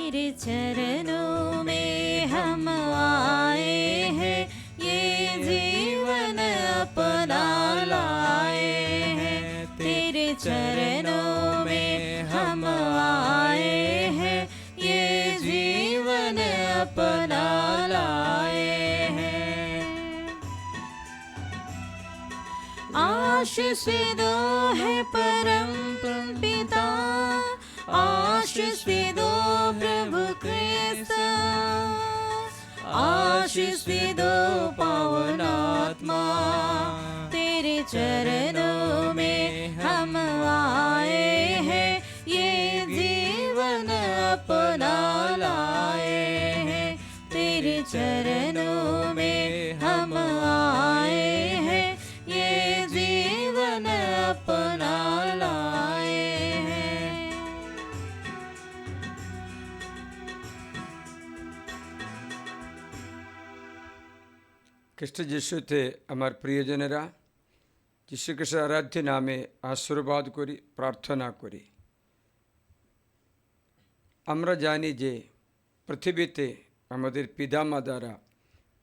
तेरे चरणों में हम आए हैं, ये जीवन अपना लाए हैं। तेरे चरणों में हम आए हैं, ये जीवन अपना लाए हैं। आशीषित है परम पिता, आशीषित प्रभु क्रिस्त, आशीषित पावन आत्मा। तेरे चरणों में हम आए हैं, ये जीवन अपना लाए हैं। तेरे चरणों में हम आए हैं, ये जीवन अपना लाए हैं। খ্রিস্ট যিশুতে আমার প্রিয়জনেরা, যীশু খ্রিস্টের আরাধ্য নামে আশীর্বাদ করি, প্রার্থনা করি। আমরা জানি যে পৃথিবীতে আমাদের পিতামাতারা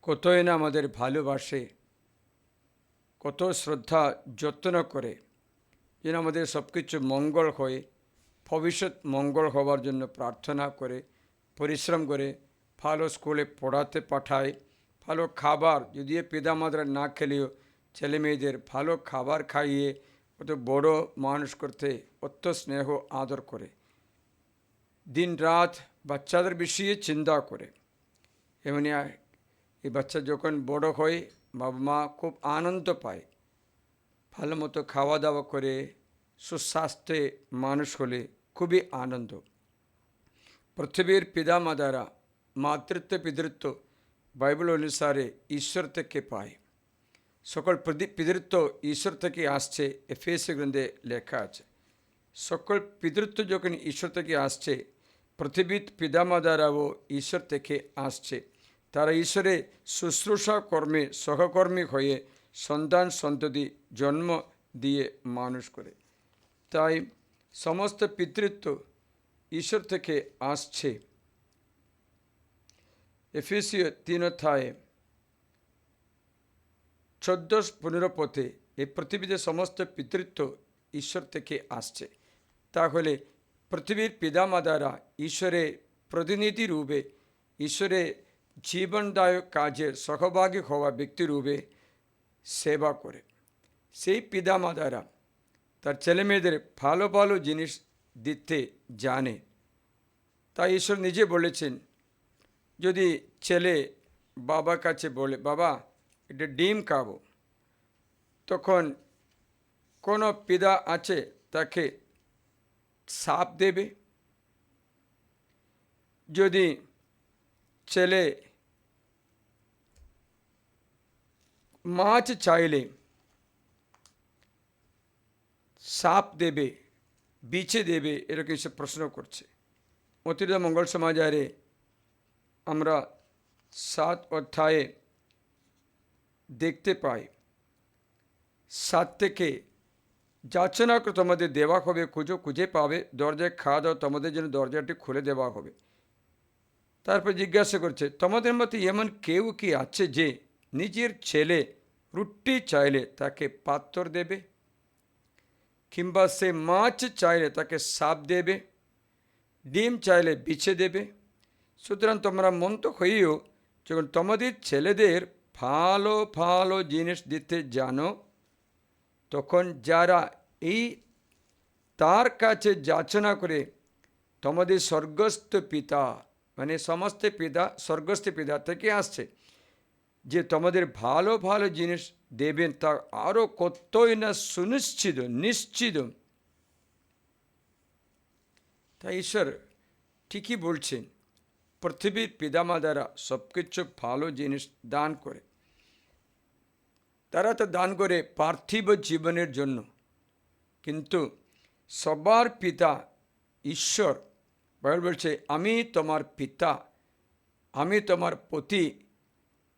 কতই না আমাদের ভালোবাসে, কত শ্রদ্ধা যত্ন করে যেন আমাদের সব কিছু মঙ্গল হয়, ভবিষ্যৎ মঙ্গল হওয়ার জন্য প্রার্থনা করে, পরিশ্রম করে, ভালো স্কুলে পড়াতে পাঠায়, ভালো খাবার, যদিও পিতামাতারা না খেলেও ছেলে মেয়েদের ভালো খাবার খাইয়ে কত বড় মানুষ করতে অত স্নেহ আদর করে, দিন রাত বাচ্চাদের বিষয়ে চিন্তা করে। এমনি এই বাচ্চা যখন বড় হয় বাবা মা খুব আনন্দ পায়, ভালো মতো খাওয়া দাওয়া করে সুস্বাস্থ্যে মানুষ হলে খুবই আনন্দ। পৃথিবীর পিতামাতারা মাতৃত্ব পিতৃত্ব বাইবেল অনুসারে ঈশ্বর থেকে পায়। সকল পিতৃত্ব ঈশ্বর থেকে আসছে, এফেসীয় গ্রন্থে লেখা আছে। সকল পিতৃত্ব যখন ঈশ্বর থেকে আসছে, পৃথিবীর পিতামাতারাও ঈশ্বর থেকে আসছে। তারা ঈশ্বরের শুশ্রূষা কর্মে সহকর্মী হয়ে সন্তান সন্ততি জন্ম দিয়ে মানুষ করে। তাই সমস্ত পিতৃত্ব ঈশ্বর থেকে আসছে। এফেসীয় 3 14-15 পথে এই পৃথিবীতে সমস্ত পিতৃত্ব ঈশ্বর থেকে আসছে। তাহলে পৃথিবীর পিতামাতারা ঈশ্বরের প্রতিনিধি রূপে, ঈশ্বরের জীবনদায়ক কাজের সহভাগী হওয়া ব্যক্তিরূপে সেবা করে। সেই পিতামাতারা তার ছেলেমেয়েদের ভালো ভালো জিনিস দিতে জানে। তাই ঈশ্বর নিজে বলেছেন, যদি ছেলে বাবার কাছে বলে, বাবা এটা ডিম খাবো, তখন কোনো পিতা আছে তাকে সাপ দেবে? যদি ছেলে মাছ চাইলে সাপ দেবে, বিছে দেবে? এরকম সে প্রশ্ন করছে। অতিরিক্ত মঙ্গল সমাচারে আমরা 7 অধ্যায়ে দেখতে পাই, 7 থেকে যাচনা করে তোমাদের দেওয়া হবে, খুঁজো খুঁজে পাবে, দরজায় খাওয়া দাও তোমাদের জন্য দরজাটি খুলে দেওয়া হবে। তারপর জিজ্ঞাসা করছে, তোমাদের মধ্যে এমন কেউ কি আছে যে নিজের ছেলে রুটি চাইলে তাকে পাত্র দেবে, কিংবা সে মাছ চাইলে তাকে সাপ দেবে, ডিম চাইলে বিছে দেবে? সুতরাং তোমরা মন্ত হইও, যখন তোমাদের ছেলেদের ভালো ভালো জিনিস দিতে জানো, তখন যারা এই তার কাছে যাচনা করে তোমাদের স্বর্গস্থ পিতা, মানে সমস্ত পিতা স্বর্গস্থ পিতা থেকে আসছে, যে তোমাদের ভালো ভালো জিনিস দেবেন, তা আরও কতই না সুনিশ্চিত, নিশ্চিত। তাই ঈশ্বর ঠিকই বলছেন, পৃথিবীর পিতামাতারা সব কিছু ভালো জিনিস দান করে। তারা তো দান করে পার্থিব জীবনের জন্য, কিন্তু সবার পিতা ঈশ্বর। বাইবেল বলছে, আমি তোমার পিতা, আমি তোমার পতি,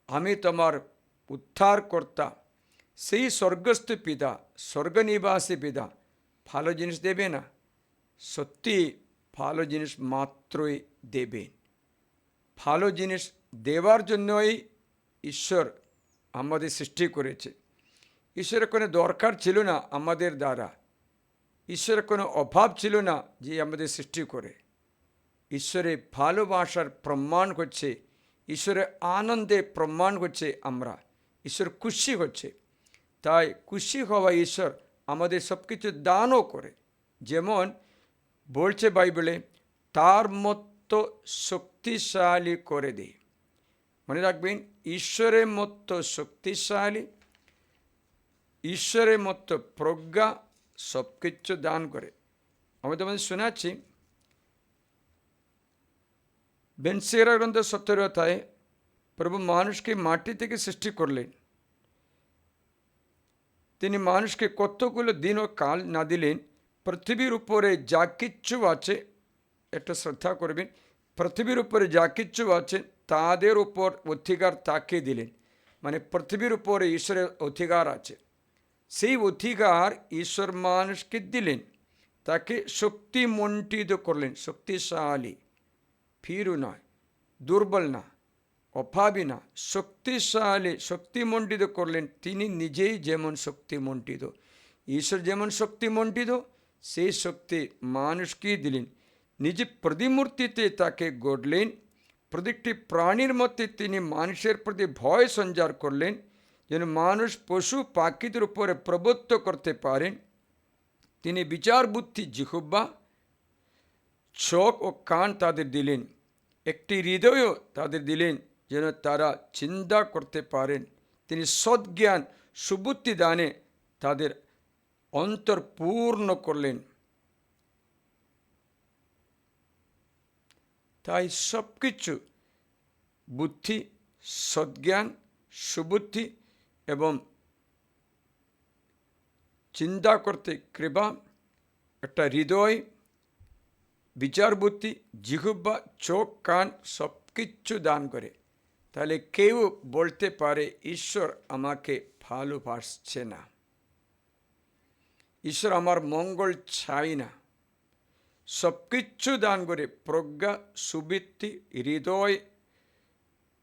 আমি তোমার উদ্ধারকর্তা। সেই স্বর্গস্থ পিতা, স্বর্গনিবাসী পিতা ভালো জিনিস দেবে না? সত্যি ভালো জিনিস মাত্রই দেবেন। ভালো জিনিস দেওয়ার জন্যই ঈশ্বর আমাদের সৃষ্টি করেছে। ঈশ্বরের কোনো দরকার ছিল না আমাদের দ্বারা, ঈশ্বরের কোনো অভাব ছিল না যে আমাদের সৃষ্টি করে। ঈশ্বরের ভালোবাসার প্রমাণ করছে, ঈশ্বরের আনন্দে প্রমাণ করছে আমরা, ঈশ্বর খুশি হচ্ছে। তাই খুশি হওয়া ঈশ্বর আমাদের সব কিছু দানও করে। যেমন বলছে বাইবেলে, তার মতো শক্তিশালী করে দেয়। মনে রাখবেন, ঈশ্বরের মতো শক্তিশালী, ঈশ্বরের মতো প্রজ্ঞা সব কিছু দান করে। আমি তোমাদের শোনাচ্ছি, বেনসিরা গ্রন্থ 17 অধ্যায়ে প্রভু মানুষকে মাটি থেকে সৃষ্টি করলেন। তিনি মানুষকে কতগুলো দিন ও কাল না দিলেন, পৃথিবীর উপরে যা কিচ্ছু আছে, একটু শ্রদ্ধা করবেন, পৃথিবীর উপরে যা কিচ্ছু আছে তাদের উপর অধিকার তাকে দিলেন। মানে পৃথিবীর উপরে ঈশ্বরের অধিকার আছে, সেই অধিকার ঈশ্বর মানুষকে দিলেন, তাকে শক্তিমণ্ডিত করলেন। শক্তিশালী, ভীরু নয়, দুর্বল না, অভাবী না, শক্তিশালী, শক্তিমণ্ডিত করলেন। তিনি নিজেই যেমন শক্তিমণ্ডিত, ঈশ্বর যেমন শক্তিমণ্ডিত, সেই শক্তি মানুষকেই দিলেন। নিজে প্রতিমূর্তিতে তাকে গড়লেন। প্রত্যেকটি প্রাণীর মধ্যে তিনি মানুষের প্রতি ভয় সঞ্চার করলেন, যেন মানুষ পশু পাখিদের উপরে প্রভুত্ব করতে পারেন। তিনি বিচার বুদ্ধি, জিহ্বা, চোখ ও কান তাদের দিলেন। একটি হৃদয়ও তাদের দিলেন, যেন তারা চিন্তা করতে পারেন। তিনি সদ্জ্ঞান, সুবুদ্ধি দানে তাদের অন্তর পূর্ণ করলেন। তাই সব কিছু, বুদ্ধি, সদ্জ্ঞান, সুবুদ্ধি এবং চিন্তা করতে কৃপা, একটা হৃদয়, বিচার বুদ্ধি, জিহ্বা, চোখ, কান সব কিছু দান করে। তাহলে কেউ বলতে পারে ঈশ্বর আমাকে ভালোবাসছে না, ঈশ্বর আমার মঙ্গল চাই না। সব কিছু দান করে, প্রজ্ঞা, সুবুদ্ধি, হৃদয়,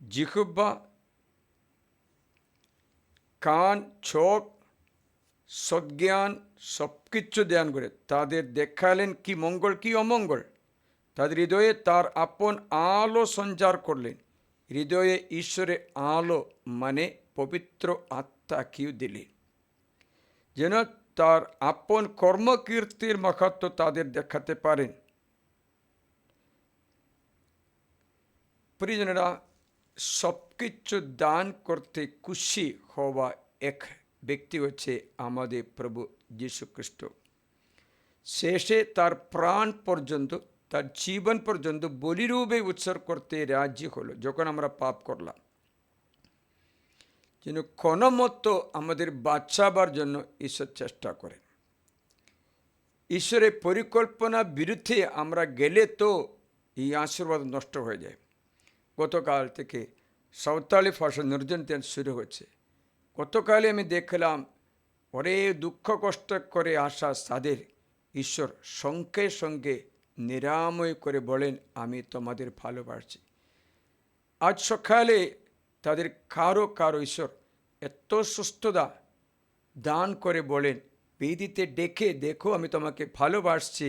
জিহ্বা, কান, চোখ, সজ্ঞান সব কিছু দান করে তাদের দেখালেন কি মঙ্গল কি অমঙ্গল। তাদের হৃদয়ে তার আপন আলো সঞ্চার করলেন। হৃদয়ে ঈশ্বরের আলো মানে পবিত্র আত্মাকেও দিলেন, যেন তার আপন কর্মকীর্তির মাহাত্ম্য তাদের দেখাতে পারেন। প্রিয়জনেরা, সব কিছু দান করতে খুশি হওয়া এক ব্যক্তি হচ্ছে আমাদের প্রভু যীশু খ্রিস্ট। শেষে তার প্রাণ পর্যন্ত, তার জীবন পর্যন্ত বলিরূপে উৎসর্গ করতে রাজি হলো যখন আমরা পাপ করলাম, যেন কোনো মতো আমাদের বাঁচাবার জন্য ঈশ্বর চেষ্টা করেন। ঈশ্বরের পরিকল্পনা বিরুদ্ধে আমরা গেলে তো এই আশীর্বাদ নষ্ট হয়ে যায়। গতকাল থেকে সাঁওতালি ভাষা নির্যাতন শুরু হচ্ছে। গতকালে আমি দেখলাম অনেক দুঃখ কষ্ট করে আসা তাদের ঈশ্বর সঙ্গে সঙ্গে নিরাময় করে বলেন, আমি তোমাদের ভালোবাসি। আজ সকালে তাদের কারো কারো ঈশ্বর এত সুস্থতা দান করে বলেন, বেদিতে ডেকে দেখো আমি তোমাকে ভালোবাসছি,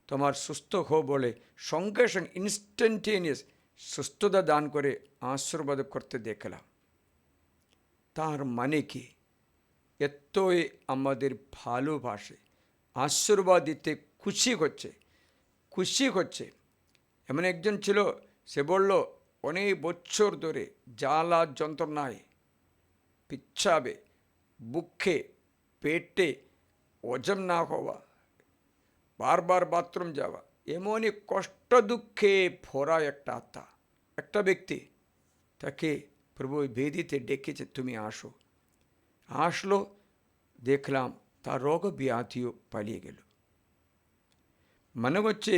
তোমার সুস্থ হো বলে সঙ্গে সঙ্গে ইনস্ট্যান্টেনিয়াস সুস্থতা দান করে আশীর্বাদ করতে দেখলাম। তার মানে কি? এতই আমাদের ভালোবাসে, আশীর্বাদ দিতে খুশি হচ্ছে। এমন একজন ছিল, সে বলল অনেক বছর ধরে জ্বালা যন্ত্রণায়, পিচ্ছাবে, বুকে, পেটে, হজম না হওয়া, বারবার বাথরুম যাওয়া, এমনই কষ্ট দুঃখে ভরা একটা আত্মা, একটা ব্যক্তি, তাকে প্রভু বেদিতে ডেকেছে, তুমি আসো। আসলো, দেখলাম তার রোগ ব্যাধিও পালিয়ে গেল। মনে হচ্ছে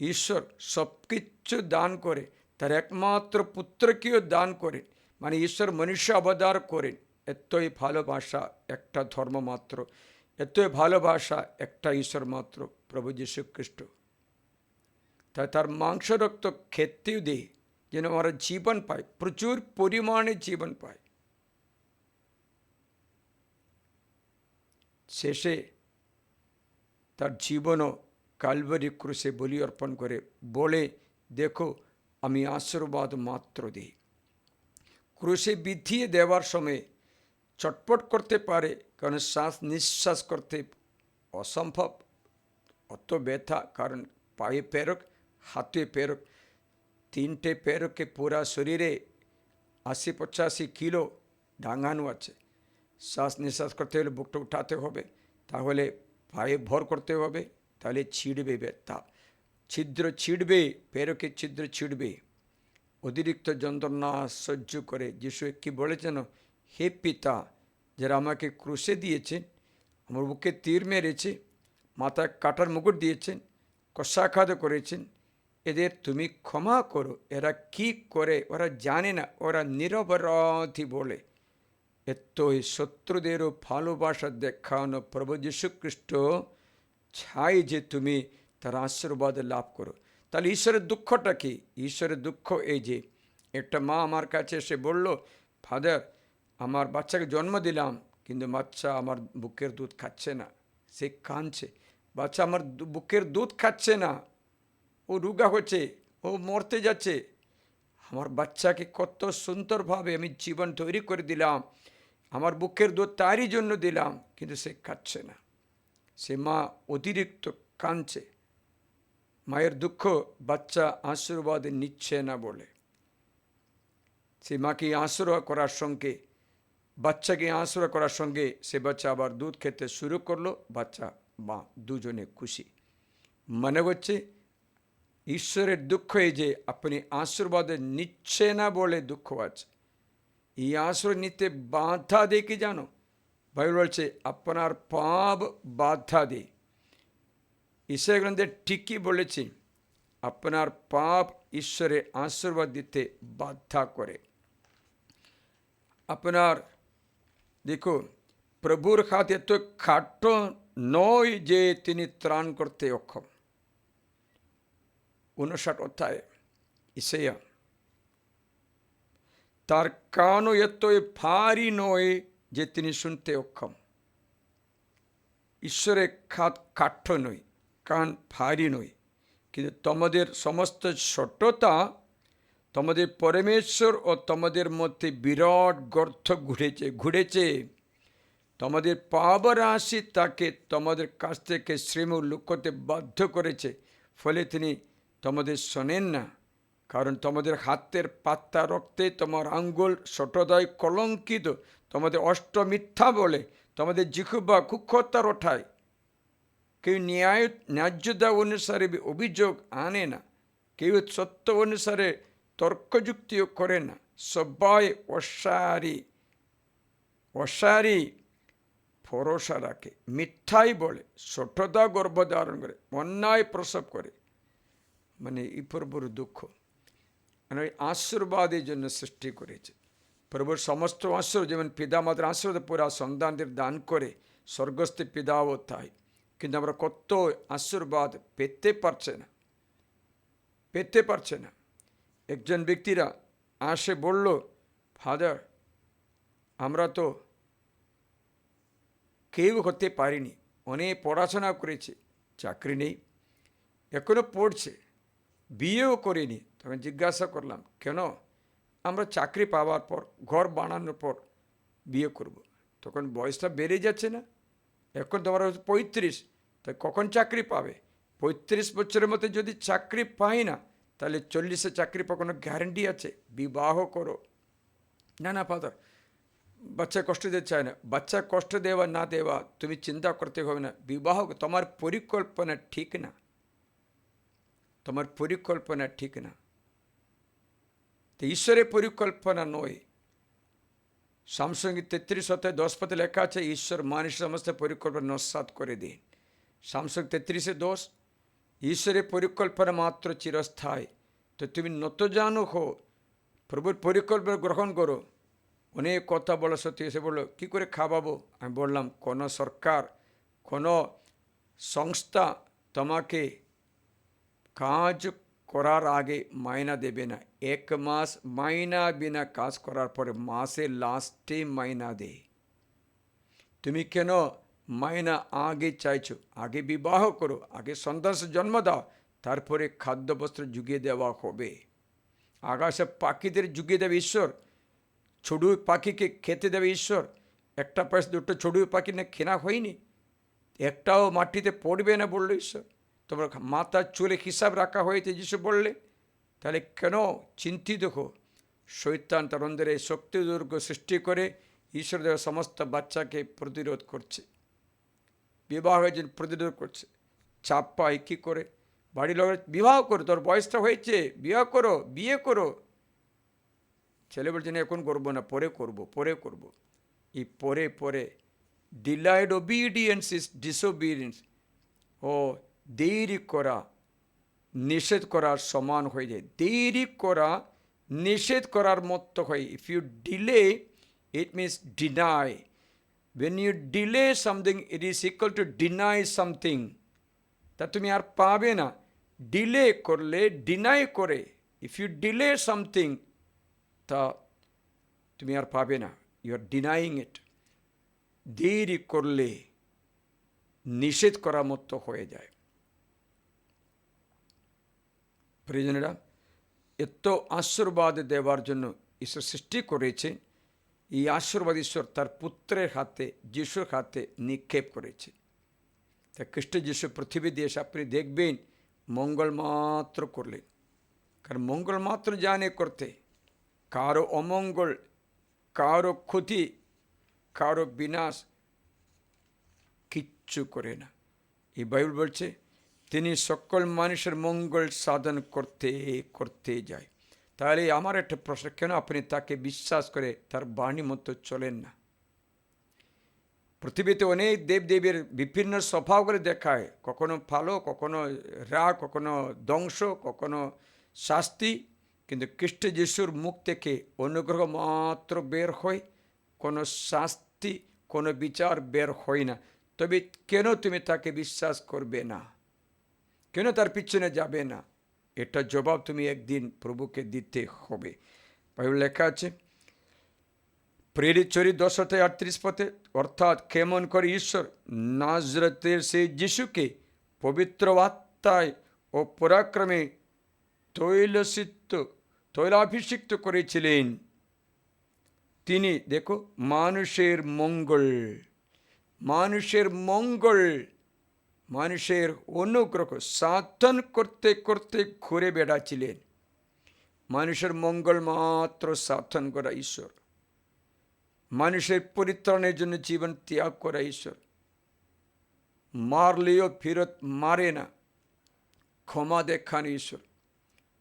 ঈশ্বর সব কিছু দান করে, তার একমাত্র পুত্রকেও দান করেন। মানে ঈশ্বর মনুষ্য অবতার করেন। এতই ভালোবাসা একটা ধর্ম মাত্র, এতই ভালোবাসা একটা ঈশ্বর মাত্র, প্রভু যীশু খ্রিস্ট। তাই তার মাংস রক্ত খেতেও দেয় যেন আমরা জীবন পাই, প্রচুর পরিমাণে জীবন পাই। শেষে তার জীবনও কালভারি ক্রুশে বলি অর্পণ করে বলে, দেখো আমি আশীর্বাদ মাত্র দিই। ক্রুশে বিধিয়ে দেওয়ার সময় চটপট করতে পারে, কারণ শ্বাস নিঃশ্বাস করতে অসম্ভব, অত ব্যথা, কারণ পায়ে পেরক, হাতে পেরক, 3টে পেরকে পুরা শরীরে 80-85 কিলো ডাঙানো আছে। শ্বাস নিঃশ্বাস করতে হলে বুকটা উঠাতে হবে, তাহলে পায়ে ভর করতে হবে, তাহলে ছিঁড়বে ব্যথা, ছিদ্র ছিঁড়বে, পেরকে ছিদ্র ছিঁড়বে। অতিরিক্ত যন্ত্রণা সহ্য করে যিশু কি বলেছেন, হে পিতা, যারা আমাকে ক্রুশে দিয়েছেন, আমার বুকে তীর মেরেছে, মাথায় কাটার মুকুট দিয়েছেন, কষাঘাত করেছেন, এদের তুমি ক্ষমা করো, এরা কি করে, ওরা জানে না, ওরা নিরপরাধী বলে। এতই শত্রুদেরও ভালোবাসা দেখানো প্রভু যীশু খ্রিস্ট চাই যে তুমি তার আশীর্বাদ লাভ করো। তাহলে ঈশ্বরের দুঃখটা কি? ঈশ্বরের দুঃখ এই যে একটা মা আমার কাছে এসে বলল, ফাদার, আমার বাচ্চাকে জন্ম দিলাম, কিন্তু বাচ্চা আমার বুকের দুধ খাচ্ছে না, সে কাঁদছে, বাচ্চা আমার বুকের দুধ খাচ্ছে না, ও রোগা হচ্ছে, ও মরতে যাচ্ছে। আমার বাচ্চাকে কত সুন্দরভাবে আমি জীবন তৈরি করে দিলাম, আমার বুকের দুধ তারই জন্য দিলাম, কিন্তু সে খাচ্ছে না। সে মা অতিরিক্ত কাঁদছে। মায়ের দুঃখ বাচ্চা আশীর্বাদ নিচ্ছে না বলে। সে মাকে আশীর্বাদ করার সঙ্গে, বাচ্চাকে আশীর্বাদ করার সঙ্গে সে বাচ্চা আবার দুধ খেতে শুরু করলো, বাচ্চা মা দুজনে খুশি। মনে হচ্ছে ঈশ্বরের দুঃখ এই যে আপনি আশীর্বাদ নিচ্ছে না বলে দুঃখ আছে। এই আশীর্বাদ নিতে বাধা দেয় কি জানো? বাইবেল বলছে আপনার পাপ বাধা দেয়। ঈশ্বরের গ্রন্থে ঠিকই বলেছে, আপনার পাপ ঈশ্বরের আশীর্বাদ দিতে বাধা করে। আপনার দেখো, প্রভুর হাত এত খাটো নয় যে তিনি ত্রাণ করতে অক্ষম। 59 অধ্যায় ইসাইয়া, তার কানও এতই ভারী নয় যে তিনি শুনতে অক্ষম। ঈশ্বরের হাত কাঠ্য নয়, কান ভারী নয়, কিন্তু তোমাদের সমস্ত ছোটতা, তোমাদের পরমেশ্বর ও তোমাদের মধ্যে বিরাট গর্ত ঘুরেছে। তোমাদের পাপ রাশি তাকে তোমাদের কাছ থেকে শ্রীমুখ লুকোতে বাধ্য করেছে, ফলে তিনি তোমাদের শোনেন না। কারণ তোমাদের হাতের পাত্তা রক্তে তোমার আঙ্গুল ছোটদায় কলঙ্কিত, তোমাদের অষ্ট মিথ্যা বলে, তোমাদের জিহ্বা কুক্ষতা ওঠায়। কেউ ন্যায্যতা অনুসারে অভিযোগ আনে না, কেউ সত্য অনুসারে তর্কযুক্তিও করে না। সবাই অসারি ভরসা রাখে, মিথ্যাই বলে, ছোটতা গর্ভধারণ করে, অন্যায় প্রসব করে। মানে এই প্রভুর দুঃখ, মানে ওই আশীর্বাদের জন্য সৃষ্টি করেছে। প্রভুর সমস্ত আশীর্বাদ, যেমন পিতা মাতার আশীর্বাদ পুরা সন্তানদের দান করে, স্বর্গস্থ পিতাও তাই। কিন্তু আমরা কত আশীর্বাদ পেতে পারছে না। একজন ব্যক্তিরা আসে বলল, ফাদার, আমরা তো কেউ হতে পারিনি, অনেক পড়াশোনা করেছে, চাকরি নেই, এখনো পড়ছে, বিয়েও করিনি। তখন জিজ্ঞাসা করলাম, কেন? আমরা চাকরি পাওয়ার পর, ঘর বানানোর পর বিয়ে করব। তখন বয়সটা বেড়ে যাচ্ছে না? এখন তোমার 35, তাই কখন চাকরি পাবে? 35 বছরের মধ্যে যদি চাকরি পাই না, তাহলে 40-এ চাকরি পাওয়ার কোনো গ্যারেন্টি আছে? বিবাহ করো। না ফাদার, বাচ্চা কষ্ট দিতে চায় না। বাচ্চা কষ্ট দেওয়া না দেওয়া তুমি চিন্তা করতে হবে না, বিবাহ তোমার পরিকল্পনা ঠিক না, তোমার পরিকল্পনা ঠিক না। তো ঈশ্বরের পরিকল্পনা নয়। সামসঙ্গীত 33:10 লেখা আছে, ঈশ্বর মানুষের সমস্ত পরিকল্পনা নস্যাৎ করে দিন। সামসঙ্গ 33:10, ঈশ্বরের পরিকল্পনা মাত্র চিরস্থায়ী। তো তুমি নত জানো হো, প্রভুর পরিকল্পনা গ্রহণ করো। অনেক কথা বলা সত্যি, এসে বললো কী করে খাওয়াবো? আমি বললাম, কোনো সরকার, কোনো সংস্থা তোমাকে কাজ করার আগে মাইনা দেবে না। 1 মাস মাইনা বিনা কাজ করার পরে মাসের লাস্টে মাইনা দেয়। তুমি কেন মাইনা আগে চাইছো? আগে বিবাহ করো, আগে সন্তান জন্ম দাও, তারপরে খাদ্য বস্ত্র জুগিয়ে দেওয়া হবে। আকাশে পাখিদের জুগিয়ে দেবে ঈশ্বর, চড়ুই পাখিকে খেতে দেবে ঈশ্বর। একটা পয়সা দুটো চড়ুই পাখি না কেনা হয়নি, একটাও মাটিতে পড়বে না বললো ঈশ্বর। তোমার মাথার চুলে হিসাব রাখা হয়েছে যিশু বললে। তাহলে কেন চিন্তিত হো? শয়তান তার অন্দরে শক্তি দুর্গ সৃষ্টি করে ঈশ্বর দেওয়া সমস্ত বাচ্চাকে প্রতিরোধ করছে, বিবাহের জন্য প্রতিরোধ করছে। চাপ পায় কী করে? বাড়ির লোকের বিবাহ করো, তোর বয়সটা হয়েছে, বিয়ে করো। ছেলে বলছে না এখন করবো না, পরে করব। এই পরে ডিলাইড ওবিডিয়েন্স ইজ ডিসওবিডিয়েন্স। ও দেরি করা নিষেধ করার সমান হয়ে যায়। দেরি করা নিষেধ করার মতো হয়। If you delay, it means deny. When you delay something, it is equal to deny something. তা তুমি আর পাবে না। ডিলে করলে, ডিনাই করে, ইফ ইউ ডিলে সামথিং, তা তুমি আর পাবে না। ইউ আর ডিনাইং ইট। দেরি করলে নিষেধ করার মতো হয়ে যায়। প্রিয়জনেরা, এত আশীর্বাদ দেওয়ার জন্য ঈশ্বর সৃষ্টি করেছে। এই আশীর্বাদ ঈশ্বর তার পুত্রের হাতে, যিশুর হাতে নিক্ষেপ করেছে। তা খ্রিস্ট যিশু পৃথিবী দিয়ে আপনি দেখবেন মঙ্গল মাত্র করলেন। কারণ মঙ্গল মাত্র জানে করতে, কারো অমঙ্গল, কারো ক্ষতি, কারো বিনাশ কিচ্ছু করে না। এই বাইবেল বলছে তিনি সকল মানুষের মঙ্গল সাধন করতে যায়। তাহলে আমার একটা প্রশ্ন, কেন আপনি তাকে বিশ্বাস করে তার বাণী মতো চলেন না? পৃথিবীতে অনেক দেবদেবীর বিভিন্ন স্বভাবগুলো দেখায়, কখনো ভালো, কখনো রাগ, কখনো ধ্বংস, কখনো শাস্তি। কিন্তু খ্রিস্ট যিশুর মুখ থেকে অনুগ্রহ মাত্র বের হয়, কোনো শাস্তি, কোনো বিচার বের হয় না। তবে কেন তুমি তাকে বিশ্বাস করবে না? কেন তার পিছনে যাবে না? এটা জবাব তুমি একদিন প্রভুকে দিতে হবে। বাইবেল লেখা আছে প্রেরিত 10:38 অর্থাৎ কেমন করে ঈশ্বর নাজরেতের সেই যিশুকে পবিত্র আত্মায় ও পরাক্রমে তৈলাভিষিক্ত করেছিলেন। তিনি দেখো মানুষের মানুষের অনুগ্রহ সাধন করতে করতে ঘুরে বেড়াচ্ছিলেন। মানুষের মঙ্গল মাত্র সাধন করা ঈশ্বর, মানুষের পরিত্রাণের জন্য জীবন ত্যাগ করা ঈশ্বর। মারলেও ফেরত মারে না, ক্ষমা দেখান ঈশ্বর,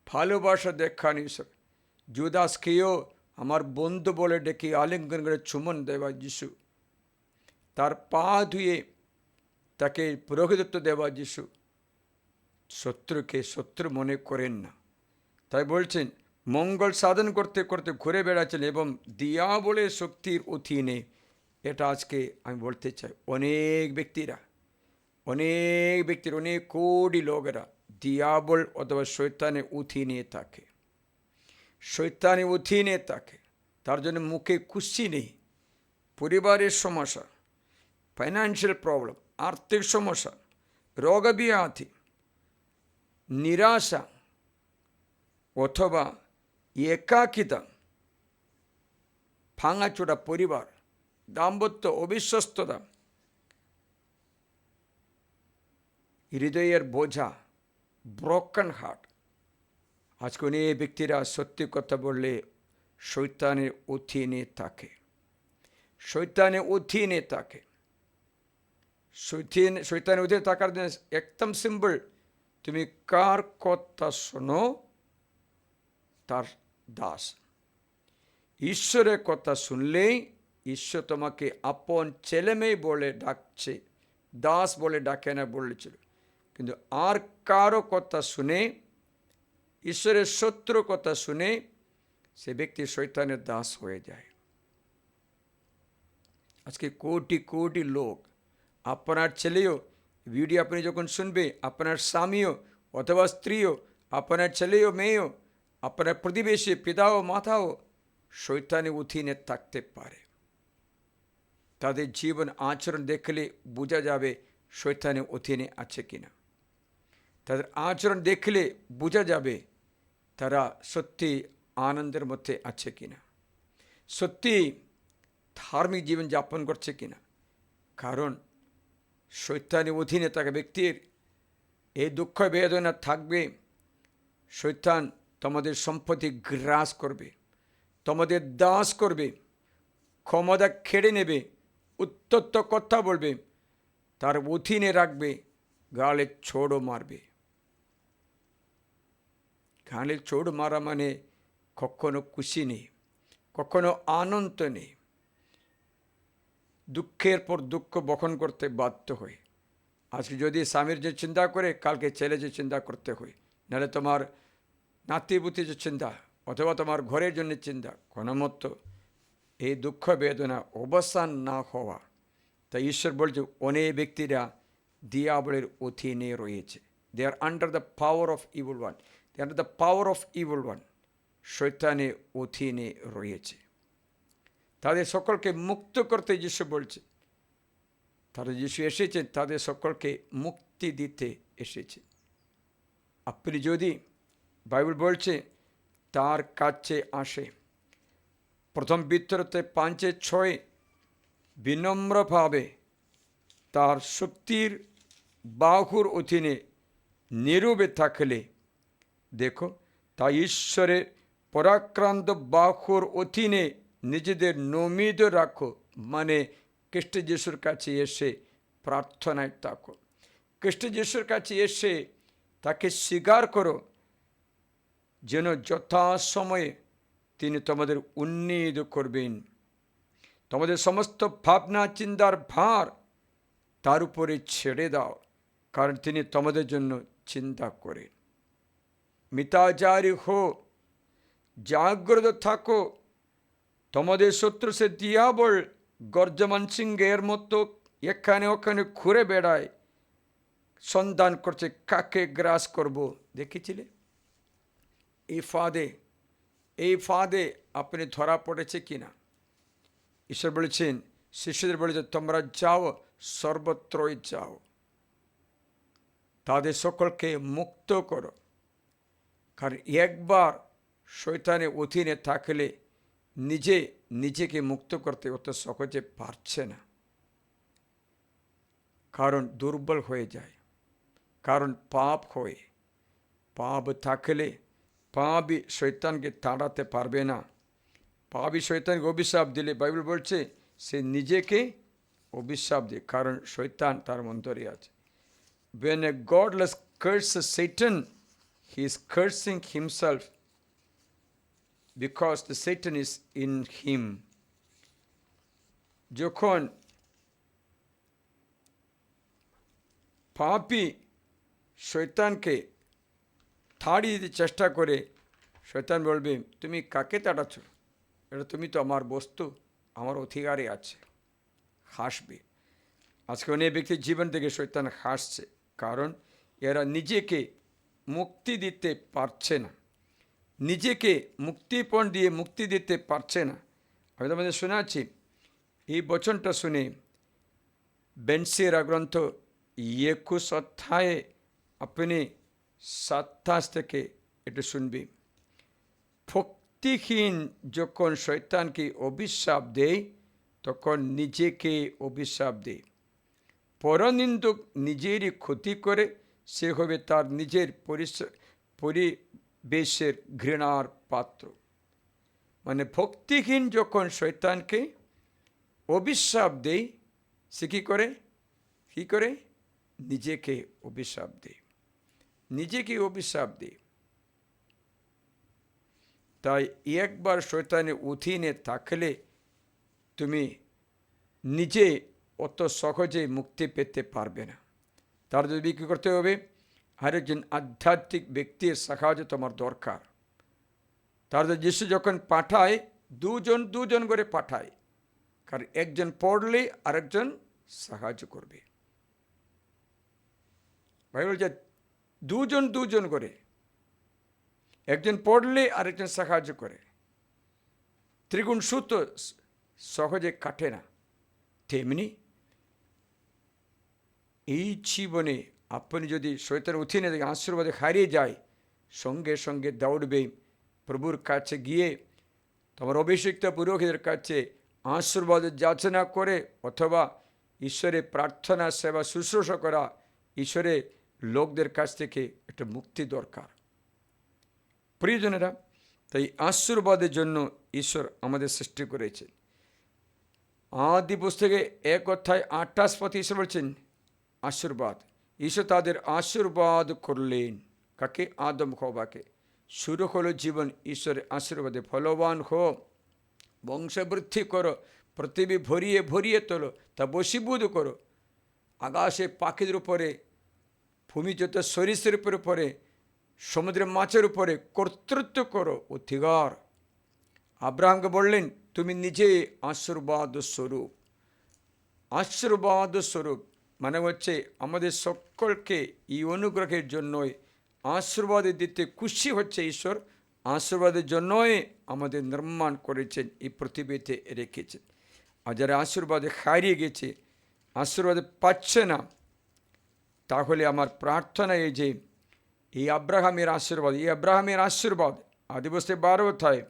ভালোবাসা দেখান ঈশ্বর। জুদাসকেও আমার বন্ধু বলে ডেকে আলিঙ্গন করে চুমন দেওয়া যিশু, তার পা ধুয়ে তাকে পুরোহিতত্ব দেওয়া যিশু। শত্রুকে শত্রু মনে করেন না। তাই বলছেন মঙ্গল সাধন করতে করতে ঘুরে বেড়াচ্ছেন এবং দিয়াবলের শক্তির অধীনে। এটা আজকে আমি বলতে চাই, অনেক ব্যক্তির, অনেক কোটি লোকেরা দিয়াবল অথবা শয়তানের অধীনে থাকে। তার জন্য মুখে খুশি নেই, পরিবারের সমস্যা, ফাইন্যান্সিয়াল প্রবলেম, আর্থিক সমস্যা, রোগব্যাধি, নিরাশা অথবা একাকিতা, ভাঙাচোরা পরিবার, দাম্পত্য অবিশ্বস্ততা, হৃদয়ের বোঝা, ব্রোকেন হার্ট। আজকে অনেক ব্যক্তিরা সত্যি কথা বললে শয়তানের অধীনে থাকে। শয়তানের অধীনে থাকার জন্য একদম সিম্পল, তুমি কার কথা শোনো তার দাস। ঈশ্বরের কথা শুনলেই ঈশ্বর তোমাকে আপন ছেলেমেয়ে বলে ডাকছে, দাস বলে ডাকে না বলেছিল। কিন্তু আর কারো কথা শুনে, ঈশ্বরের শত্রু কথা শুনে সে ব্যক্তি শয়তানের দাস হয়ে যায়। আজকে কোটি কোটি লোক, আপনার ছেলেও ভিডিও আপনি যখন শুনবে, আপনার স্বামীও অথবা স্ত্রীও আপনার ছেলেও মেয়েও, আপনার প্রতিবেশী পিতা ও মাতাও শয়তানের অধীনে থাকতে পারে। তাদের জীবন আচরণ দেখলে বোঝা যাবে শয়তানের অধীনে আছে কিনা। তাদের আচরণ দেখলে বোঝা যাবে তারা সত্যি আনন্দের মধ্যে আছে কিনা, সত্যি ধার্মিক জীবন যাপন করছে কিনা। কারণ শয়তানের অধীনে থাকা ব্যক্তির এই দুঃখ বেদনা থাকবে। শয়তান তোমাদের সম্পত্তি গ্রাস করবে, তোমাদের দাস করবে, ক্ষমতা কেড়ে নেবে, উত্তপ্ত কথা বলবে, তার অধীনে রাখবে, গালে ছোড়ও মারবে। গালে ছোড় মারা মানে কখনো খুশি নেই, কখনো আনন্দ নেই, দুঃখের পর দুঃখ বহন করতে বাধ্য হয়। আজকে যদি স্বামীর যে চিন্তা করে, কালকে ছেলে যে চিন্তা করতে হয়, নাহলে তোমার নাতিপুতি যে চিন্তা, অথবা তোমার ঘরের জন্য চিন্তা, কোনো মতো এই দুঃখ বেদনা অবসান না হওয়া। তাই ঈশ্বর বলছে অনেক ব্যক্তিরা দিয়াবলের অধীনে রয়েছে। They are under the power of evil one, they are the power of evil one, শয়তানের অধীনে রয়েছে। তাদের সকলকে মুক্ত করতে যিশু বলছে। তারা যিশু এসেছেন তাদের সকলকে মুক্তি দিতে এসেছে। আপনি যদি, বাইবেল বলছে, তার কাছে আসে, প্রথম বিত্তরতে 5:6 বিনম্রভাবে তার শক্তির বাহুর অধীনে নীরবে থাকলে, দেখো, তা ঈশ্বরের পরাক্রান্ত বাহুর অধীনে নিজেদের নমিত রাখো, মানে খ্রিস্ট যিশুর কাছে এসে প্রার্থনায় থাকো, খ্রিস্ট যিশুর কাছে এসে তাকে স্বীকার করো, যেন যথাসময়ে তিনি তোমাদের উন্নীত করবেন। তোমাদের সমস্ত ভাবনা চিন্তার ভার তার উপরে ছেড়ে দাও, কারণ তিনি তোমাদের জন্য চিন্তা করেন। মিতাজারি হো, জাগ্রত থাকো, তোমাদের শত্রু সে দিয়াবল গর্জমান সিংহের মতো এখানে ওখানে ঘুরে বেড়ায়, সন্ধান করছে কাকে গ্রাস করব। দেখেছিলে এই ফাঁদে আপনি ধরা পড়েছে কিনা। ঈশ্বর বলেছেন, শিষ্যদের বলেছে, তোমরা যাও, সর্বত্রই যাও, তাদের সকলকে মুক্ত করো। কারণ একবার শয়তানের অধীনে থাকলে নিজেকে মুক্ত করতে অত সহজে পারছে না, কারণ দুর্বল হয়ে যায়, কারণ পাপ থাকলে পাপই শয়তানকে তাড়াতে পারবে না। পাপই শয়তানকে অভিশাপ দিলে বাইবেল বলছে সে নিজেকে অভিশাপ দেয়, কারণ শয়তান তার অন্তরে আছে। When a godless curses Satan, he is cursing himself, because the Satan is in him. যখন পাপী শয়তানকে তাড়িয়ে দিতে চেষ্টা করে, শয়তান বলবে, তুমি কাকে তাড়াচ্ছ? এটা তুমি তো আমার বস্তু, আমার অধিকারে আছে, হাসবে। আজকে অনেক ব্যক্তির জীবন থেকে শয়তান হাসছে, কারণ এরা নিজেকে মুক্তি দিতে পারছে না, নিজেকে মুক্তিপণ দিয়ে মুক্তি দিতে পারছে না। আমি তোমাদের শোনাচ্ছি, এই বচনটা শুনে বেনসিরা গ্রন্থ 21 অধ্যায়ে আপনি 27 থেকে একটু শুনবি। ভক্তিহীন যখন শয়তানকে অভিশাপ দেয়, তখন নিজেকে অভিশাপ দেয়। পরনিন্দুক নিজেরই ক্ষতি করে, সে হবে তার নিজের পরিবেশের ঘৃণার পাত্র। মানে ভক্তিহীন যখন শয়তানকে অভিশাপ দেয়, সে কী করে নিজেকে অভিশাপ দেয়, তাই একবার শয়তানের অধীনে থাকলে তুমি নিজে অত সহজে মুক্তি পেতে পারবে না। তার জন্য কী করতে হবে? আরেকজন আধ্যাত্মিক ব্যক্তির সাহায্য তোমার দরকার। তার জন্য যিশু যখন পাঠায়, দুজন করে পাঠায়, কারণ একজন পড়লে আরেকজন সাহায্য করবে। বাইবেল যে দুজন করে, একজন পড়লে আরেকজন সাহায্য করে। ত্রিগুণ সূত্র সহজে কাটে না। তেমনি এই জীবনে আপনি যদি শয়তানের অধীনে থেকে আশীর্বাদে হারিয়ে যায়, সঙ্গে সঙ্গে দৌড়বে প্রভুর কাছে গিয়ে তোমার অভিষিক্ত পুরোহিতের কাছে আশীর্বাদের যাচনা করে, অথবা ঈশ্বরের প্রার্থনা সেবা শুশ্রূষা করা, ঈশ্বরের লোকদের কাছ থেকে একটা মুক্তি দরকার। প্রিয়জনেরা, তাই আশীর্বাদের জন্য ঈশ্বর আমাদের সৃষ্টি করেছেন। আদি পুস্তকে 1:28 ঈশ্বর বলছেন আশীর্বাদ। ঈশ্বর তাদের আশীর্বাদ করলেন। কাকে? আদম হওয়াকে। শুরু হলো জীবন ঈশ্বরের আশীর্বাদে। ফলবান হো, বংশবৃদ্ধি করো, পৃথিবী ভরিয়ে ভরিয়ে তোলো, তা বশীভূত করো। আকাশে পাখিদের উপরে, ভূমি যত সরীসৃপের উপরে, সমুদ্রের মাছের উপরে কর্তৃত্ব করো, অধিকার। আব্রাহামকে বললেন তুমি নিজে আশীর্বাদ স্বরূপ। আশীর্বাদ স্বরূপ মানে হচ্ছে আমাদের সকলকে এই অনুগ্রহের জন্যই আশীর্বাদ দিতে খুশি হচ্ছে ঈশ্বর। আশীর্বাদের জন্যই আমাদের নির্মাণ করেছেন, এই পৃথিবীতে রেখেছেন। আর যারা আশীর্বাদে হারিয়ে গেছে, আশীর্বাদ পাচ্ছে না, তাহলে আমার প্রার্থনা এই যে এই আব্রাহামের আশীর্বাদ, এই আব্রাহামের আশীর্বাদ আদিবস্তে 12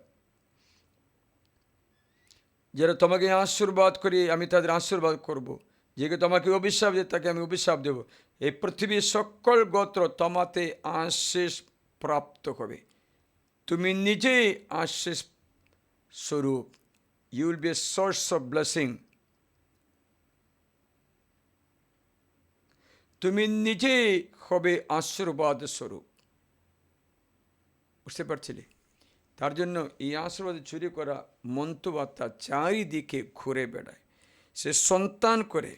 যারা তোমাকে আশীর্বাদ করি আমি তাদের আশীর্বাদ করব, যে তোমাকে অভিশাপ দেয় তাকে আমি অভিশাপ দেব। এই পৃথিবীর সকল গোত্র তোমাতে আশীষ প্রাপ্ত হবে। তুমি নিজেই আশীষ স্বরূপ। You will be a source of blessing. তুমি নিজেই হবে আশীর্বাদ স্বরূপ। বুঝতে পারছিলে? তার জন্য এই আশীর্বাদ চুরি করা মন্ত্রবার্তা চারিদিকে ঘুরে বেড়ায়। সে সন্তান করে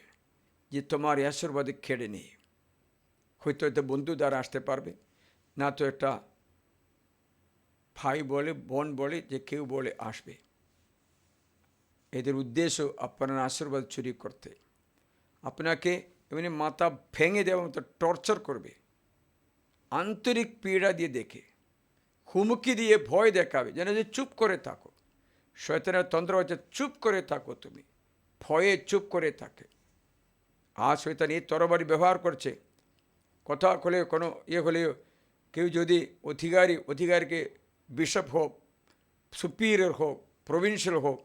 যে তোমার আশীর্বাদে খেড়ে নেই। হয়তো একটা বন্ধু দ্বারা আসতে পারবে না, তো একটা ভাই বলে, বোন বলে, যে কেউ বলে আসবে। এদের উদ্দেশ্য আপনার আশীর্বাদ চুরি করতে, আপনাকে এমনি মাথা ভেঙে দেওয়ার মতো টর্চার করবে, আন্তরিক পীড়া দিয়ে দেখে, হুমকি দিয়ে ভয় দেখাবে, যেন যে চুপ করে থাকো। শয়তানের তন্ত্র হচ্ছে চুপ করে থাকো, তুমি ভয়ে চুপ করে থাকে। আর শয়তান এই তরবারি ব্যবহার করছে। কথা হলে কোনো হলেও কেউ যদি অধিকারীকে বিশপ হোক, সুপিরিয়র হোক, প্রভিন্সিয়াল হোক,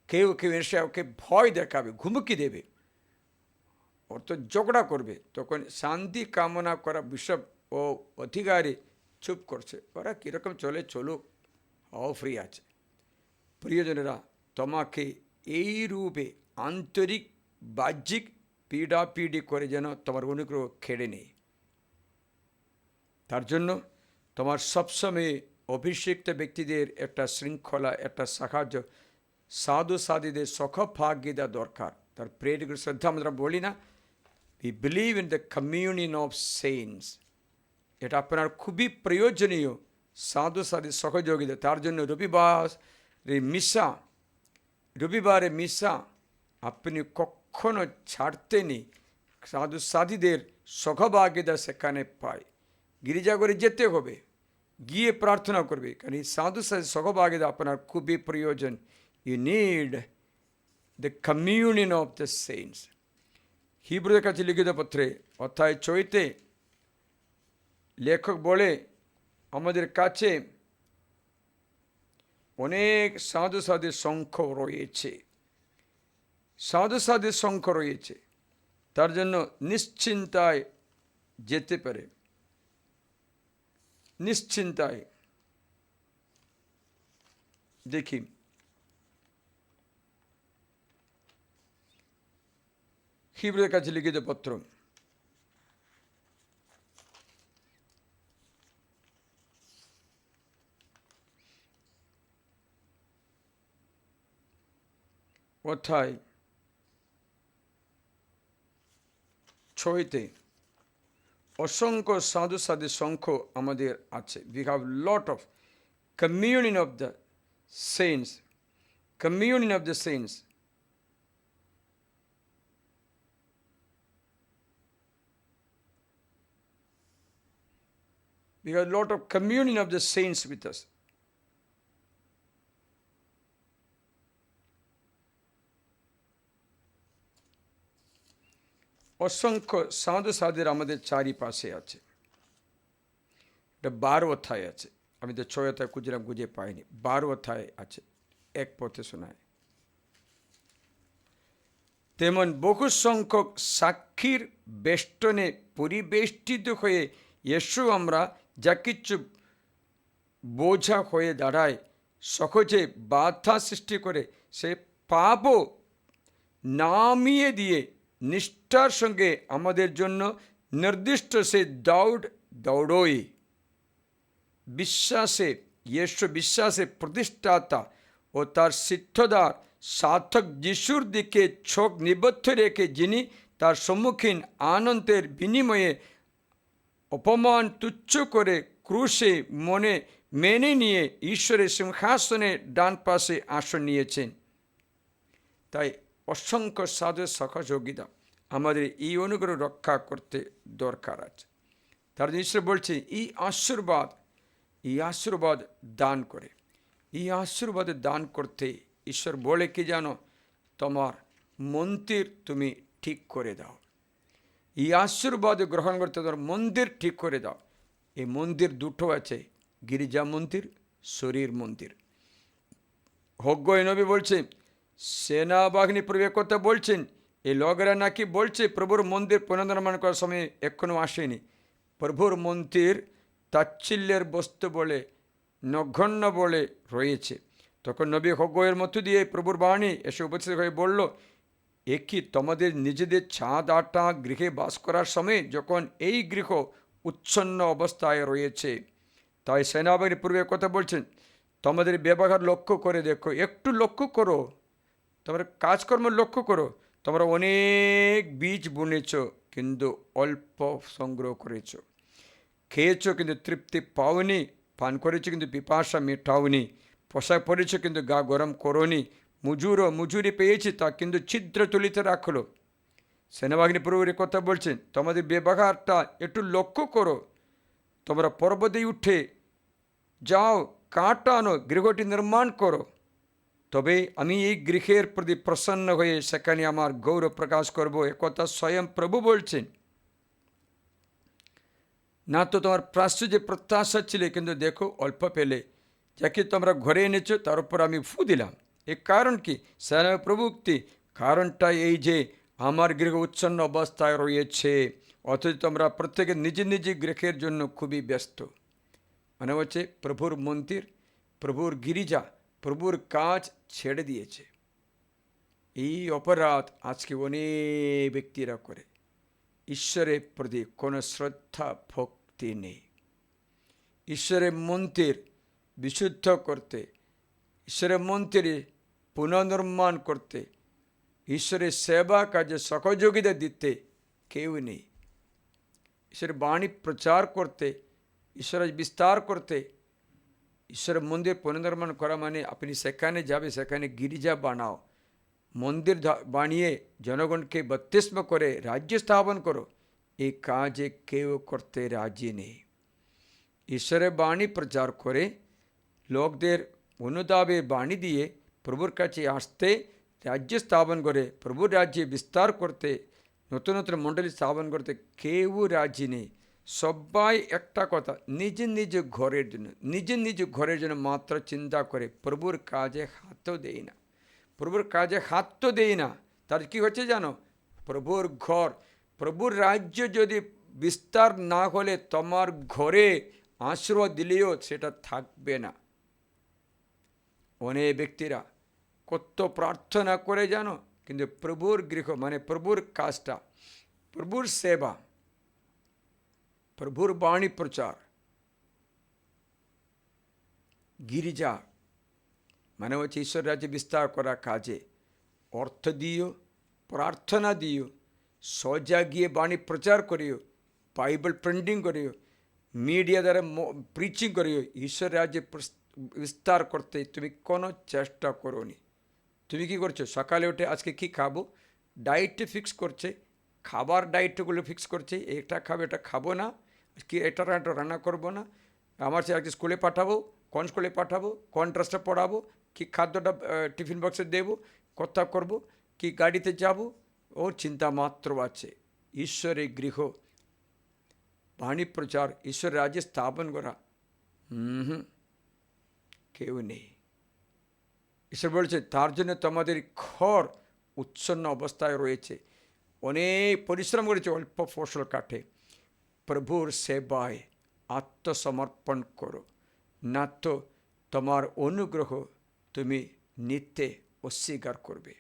কেউ এসে ওকে ভয় দেখাবে, হুমকি দেবে, ওর তো ঝগড়া করবে। তখন শান্তি কামনা করা বিশপ ও অধিকারী চুপ করছে, ওরা কীরকম চলুক, ফ্রি আছে। প্রিয়জনেরা, তোমাকে এই রূপে আন্তরিক বাহ্যিক পিডাপিডি করে যেন তোমার অনুগ্রহ খেড়ে নেই। তার জন্য তোমার সবসময় অভিষিক্ত ব্যক্তিদের একটা শৃঙ্খলা, একটা সাহায্য, সাধু সাধীদের সখভাগিতা দরকার। তার প্রেরিত শ্রদ্ধা আমরা বলি না, we believe in the communion of saints। এটা আপনার খুবই প্রয়োজনীয় সাধু সাধীর সহযোগিতা। তার জন্য রবিবারে মিশা আপনি কখনো ছাড়তেনি। সাধু সাধীদের সহভাগিতা সেখানে পায়। গির্জাঘরে যেতে হবে, গিয়ে প্রার্থনা করবে, কারণ এই সাধু সাধীর সহভাগিতা আপনার খুবই প্রয়োজন। You need the communion of the saints. হিব্রুদের কাছে লিখিত পত্রে 4 লেখক বলে আমাদের কাছে অনেক সাধু সাধীর সংখ্য রয়েছে, সাধু সাধীর সংখ্য রয়েছে। তার জন্য নিশ্চিন্তায় যেতে পারে, নিশ্চিন্তায়। দেখি হিব্রুদের কাছে লিখিত পত্র 6 অসংখ্য সাধু সাধীর সংখ্য আমাদের আছে। We have lot of communion of the saints, communion of the saints। We have a lot of communion of the saints with us. অসংখ্য সাধু সাধুরা আমাদের চারিপাশে আছে। এটা 12 অধ্যায় আছে, আমি তো 6 অধ্যায় খুঁজলাম, খুঁজে পাইনি। 12 অধ্যায় আছে, এক পথে শোনায়। তেমন বহু সংখ্যক সাক্ষীর বেষ্টনে পরিবেষ্টিত হয়ে এসো আমরা যা কিছু বোঝা হয়ে দাঁড়ায় সহজে বাধা সৃষ্টি করে সে পাপও নামিয়ে দিয়ে নিষ্ঠার সঙ্গে আমাদের জন্য নির্দিষ্ট সে দৌড়ই। বিশ্বাসে প্রতিষ্ঠাতা ও তার সিদ্ধদার সার্থক যিশুর দিকে চোখ নিবদ্ধ রেখে যিনি তার সম্মুখীন আনন্দের বিনিময়ে অপমান তুচ্ছ করে ক্রুশে মেনে নিয়ে ঈশ্বরের সিংহাসনে ডান পাশে আসন নিয়েছেন। তাই অসংখ্য সাধু সহযোগিতা আমাদের এই অনুগ্রহ রক্ষা করতে দরকার আছে। তার ঈশ্বর বলছে এই আশীর্বাদ দান করে, এই আশীর্বাদ দান করতে ঈশ্বর বলে কি জানো, তোমার মন্দির তুমি ঠিক করে দাও। এই আশীর্বাদ গ্রহণ করতে তোমার মন্দির ঠিক করে দাও। এই মন্দির দুটো আছে, গির্জা মন্দির, শরীর মন্দির। হগ্গই নবী বলছে, সেনাবাহিনী প্রভু কথা বলছেন, এই লোকেরা নাকি বলছে প্রভুর মন্দির পুনর্নির্মাণ করার সময় এখনও আসেনি। প্রভুর মন্দির তাচ্ছিল্যের বস্তু বলে, নগণ্য বলে রয়েছে। তখন নবী হগ্গয়ের মধ্য দিয়ে প্রভুর বাণী এসে উপস্থিত হয়ে বলল, এ কি তোমাদের নিজেদের ছাদ আটা গৃহে বাস করার সময় যখন এই গৃহ উচ্ছন্ন অবস্থায় রয়েছে। তাই সেনাবাহিনী পূর্বে কথা বলছেন, তোমাদের ব্যবহার লক্ষ্য করে দেখো, একটু লক্ষ্য করো, তোমরা কাজকর্ম লক্ষ্য করো। তোমরা অনেক বীজ বুনেছ কিন্তু অল্প সংগ্রহ করেছ, খেয়েছ কিন্তু তৃপ্তি পাওনি, পান করেছ কিন্তু পিপাসা মেটাওনি, পোশাক পরেছ কিন্তু গা গরম করোনি, মজুরি পেয়েছি তা কিন্তু ছিদ্র তুলিতে রাখলো। সেনাবাহিনী প্রভুর কথা বলছেন, তোমাদের ব্যবহারটা একটু লক্ষ্য করো। তোমরা পর্বতে উঠে যাও, কাঠ আনো, গৃহটি নির্মাণ করো, তবে আমি এই গৃহের প্রতি প্রসন্ন হয়ে সেখানে আমার গৌরব প্রকাশ করব, একথা স্বয়ং প্রভু বলছেন। না তো তোমার প্রাশ্চর্যের প্রত্যাশা ছিল কিন্তু দেখো অল্প পেলে, যাকে তোমরা ঘরে এনেছো তার উপর আমি ফু দিলাম। এর কারণ কি? সেনা প্রভুক্তি কারণটা এই যে আমার গৃহ উচ্ছন্ন অবস্থায় রয়েছে, অথচ তোমরা প্রত্যেকে নিজ নিজ গৃহের জন্য খুবই ব্যস্ত। মানে হচ্ছে প্রভুর মন্দির, প্রভুর গির্জা, প্রভুর কাজ ছেড়ে দিয়েছে। এই অপরাধ আজকে অনেক ব্যক্তিরা করে। ঈশ্বরের প্রতি কোনো শ্রদ্ধা ভক্তি নেই। ঈশ্বরের মন্দির বিশুদ্ধ করতে, ঈশ্বরের মন্দিরে পুনর্নির্মাণ করতে, ঈশ্বরের সেবা কাজে সহযোগিতা দিতে কেউ নেই। ঈশ্বরের বাণী প্রচার করতে, ঈশ্বরের বিস্তার করতে, ঈশ্বরের মন্দির পুনর্নির্মাণ করা মানে আপনি সেখানে যাবে, সেখানে গির্জা বানাও, মন্দির বানিয়ে জনগণকে বত্তিস্ম করে রাজ্য স্থাপন করো, এই কাজে কেউ করতে রাজি নেই। ঈশ্বরের বাণী প্রচার করে লোকদের অনুতাপের বাণী দিয়ে প্রভুর কাছে আসতে, রাজ্য স্থাপন করে প্রভুর রাজ্যে বিস্তার করতে, নতুন নতুন মণ্ডলী স্থাপন করতে কেউ রাজি নেই। সবাই একটা কথা, নিজ নিজ ঘরের জন্য মাত্র চিন্তা করে, প্রভুর কাজে হাতও দেয় না। প্রভুর কাজে হাত তো দেয় না। তার কি হচ্ছে জানো? প্রভুর ঘর, প্রভুর রাজ্য যদি বিস্তার না হলে তোমার ঘরে আশীর্বাদ দিলেও সেটা থাকবে না। অনেক ব্যক্তিরা কত প্রার্থনা করে জানো, কিন্তু প্রভুর গৃহ মানে প্রভুর কাজটা, প্রভুর সেবা, প্রভুর বাণী প্রচার, গির্জা মানে হচ্ছে ঈশ্বর রাজ্যে বিস্তার করা কাজে অর্থ দিও, প্রার্থনা দিও, সজা গিয়ে বাণী প্রচার করিও, বাইবেল প্রিন্টিং করিও, মিডিয়া দ্বারা প্রিচিং করিও, ঈশ্বর রাজ্যে বিস্তার করতে তুমি কোনো চেষ্টা করোনি। তুমি কি করছো? সকালে উঠে আজকে কি খাবো, ডায়েটে ফিক্স করছে, খাবার ডায়েটগুলো ফিক্স করছে, এটা খাবো এটা খাবো না, কি এটা রান্না করবো না, আমার ছেলেকে স্কুলে পাঠাবো, কোন স্কুলে পাঠাবো, কোন ড্রেসটা পড়াবো, কি খাদ্যটা টিফিন বক্সে দেবো, কথা করব, কি গাড়িতে যাব, ওর চিন্তা মাত্র আছে। ঈশ্বরের গৃহ, বাণী প্রচার, ঈশ্বরের রাজ্যে স্থাপন করা কেউ নেই। ঈশ্বর বলছে তার জন্য তোমাদের ঘর উচ্ছন্ন অবস্থায় রয়েছে, অনেক পরিশ্রম করেছে, অল্প ফসল কাটে। প্রভুর সেবায় আত্মসমর্পণ করো, না তো তোমার অনুগ্রহ তুমি নিতে অস্বীকার করবে,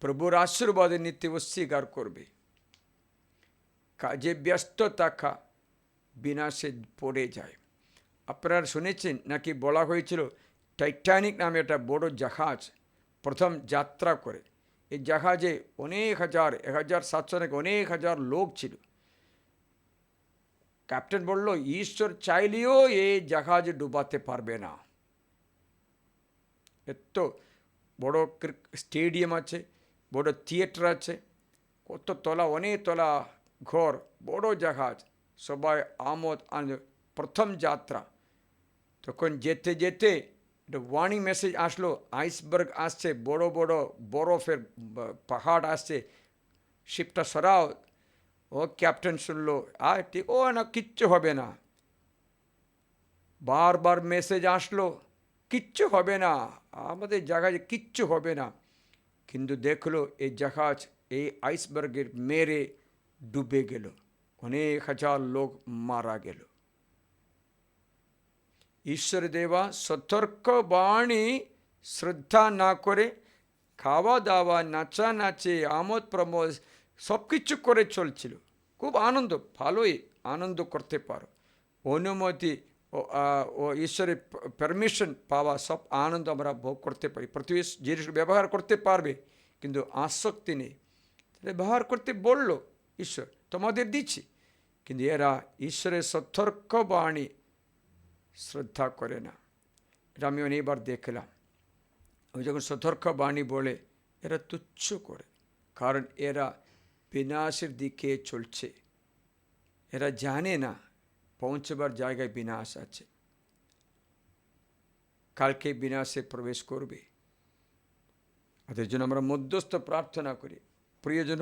প্রভুর আশীর্বাদে নিতে অস্বীকার করবে। কাজে ব্যস্ত থাকা বিনাশে পড়ে যায়। আপনারা শুনেছেন নাকি বলা হয়েছিল টাইটানিক নামে একটা বড় জাহাজ প্রথম যাত্রা করে, এই জাহাজে অনেক হাজার 1700 নাকি অনেক হাজার লোক ছিল। ক্যাপ্টেন বলল ঈশ্বর চাইলেও এই জাহাজে ডুবাতে পারবে না, এত বড় স্টেডিয়াম আছে, বড় থিয়েটার আছে, কত তলা, অনেক তলা ঘর, বড় জাহাজ, সবাই আমোদ আনন্দ, প্রথম যাত্রা। তখন যেতে যেতে একটা ওয়ার্নিং মেসেজ আসলো, আইসবার্গ আসছে, বড় বড় বরফের পাহাড় আসছে, শিপটা সরাও। ও ক্যাপ্টেন শুনলো, ঠিক, ও না কিচ্ছু হবে না। বারবার মেসেজ আসলো কিচ্ছু হবে না, আমাদের জাহাজে কিচ্ছু হবে না। কিন্তু দেখলো এই জাহাজ এই আইসবার্গের মেরে ডুবে গেল, অনেক হাজার লোক মারা গেল। ঈশ্বর দেওয়া সতর্ক বাণী শ্রদ্ধা না করে খাওয়া দাওয়া, নাচানাচি, আমোদ প্রমোদ সব কিছু করে চলছিল, খুব আনন্দ, ভালোই আনন্দ করতে পারো, অনুমতি ও ঈশ্বরের পারমিশন পাওয়া সব আনন্দ আমরা ভোগ করতে পারি, পৃথিবীর জিনিস ব্যবহার করতে পারবে, কিন্তু আসক্তি নেই। ব্যবহার করতে বললো ঈশ্বর, তোমাদের দিচ্ছি, কিন্তু এরা ঈশ্বরের সতর্ক বাণী শ্রদ্ধা করে না। এটা আমি অনেকবার দেখলাম, আমি যখন সতর্ক বাণী বলে এরা তুচ্ছ করে, কারণ এরা বিনাশের দিকে চলছে, এরা জানে না পৌঁছবার জায়গায় বিনাশ আছে, কালকে বিনাশে প্রবেশ করবে। ওদের জন্য আমরা মধ্যস্থ প্রার্থনা করি, প্রিয়জন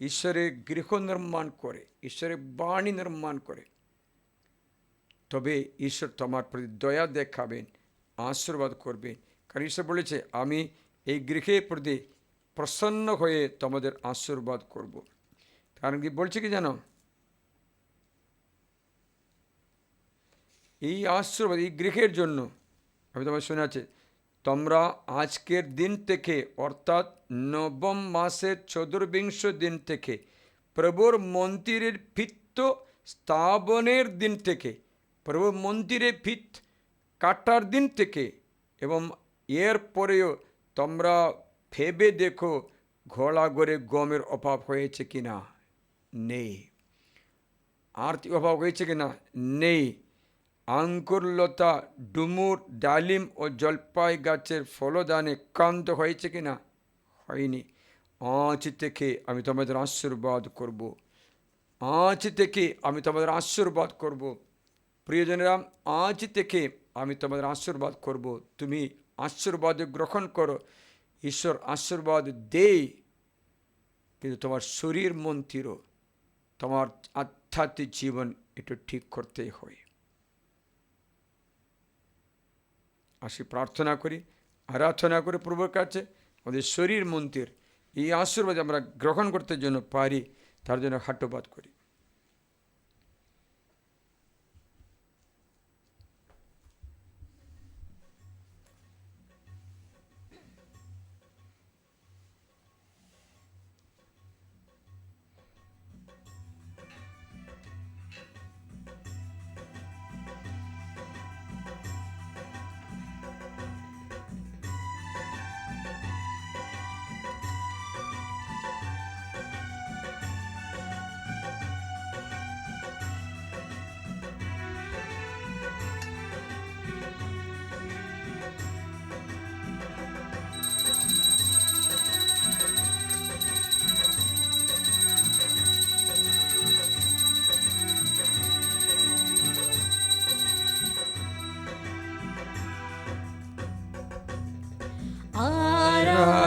ঈশ্বরের গৃহ নির্মাণ করে, ঈশ্বরের বাণী নির্মাণ করে, তবে ঈশ্বর তোমার প্রতি দয়া দেখাবেন, আশীর্বাদ করবেন। কারণ ঈশ্বর বলেছে আমি এই গৃহের প্রতি প্রসন্ন হয়ে তোমাদের আশীর্বাদ করব। কারণ কি বলছে কি জানো, এই আশীর্বাদ এই গৃহের জন্য আমি তোমার শোনাচ্ছি, তোমরা আজকের দিন থেকে অর্থাৎ নবম মাসের 24 দিন থেকে প্রভুর মন্দিরের ভিত্ত স্থাপনের দিন থেকে, প্রভু মন্দিরে ভিত কাটার দিন থেকে এবং এর পরেও তোমরা ভেবে দেখো ঘোড়া ঘরে গমের অভাব হয়েছে কিনা, নেই। আর্থিক অভাব হয়েছে কিনা, নেই। আঙ্কুরলতা, ডুমুর, ডালিম ও জলপাই গাছের ফলদানে ক্লান্ত হয়েছে কিনা, হয়নি। আজ থেকে আমি তোমাদের আশীর্বাদ করব, আজ থেকে আমি তোমাদের আশীর্বাদ করব। প্রিয়জনেরা, আজ থেকে আমি তোমাদের আশীর্বাদ করব, তুমি আশীর্বাদ গ্রহণ করো। ঈশ্বর আশীর্বাদ দেয়, কিন্তু তোমার শরীর মন্দিরও, তোমার আধ্যাত্মিক জীবন একটু ঠিক করতে হয়। আসি প্রার্থনা করি, আরাধনা করে প্রভুর কাছে আমাদের শরীর মন্দির এই আশীর্বাদ আমরা গ্রহণ করতে জন্য পারি, তার জন্য হাট্টপাত করি।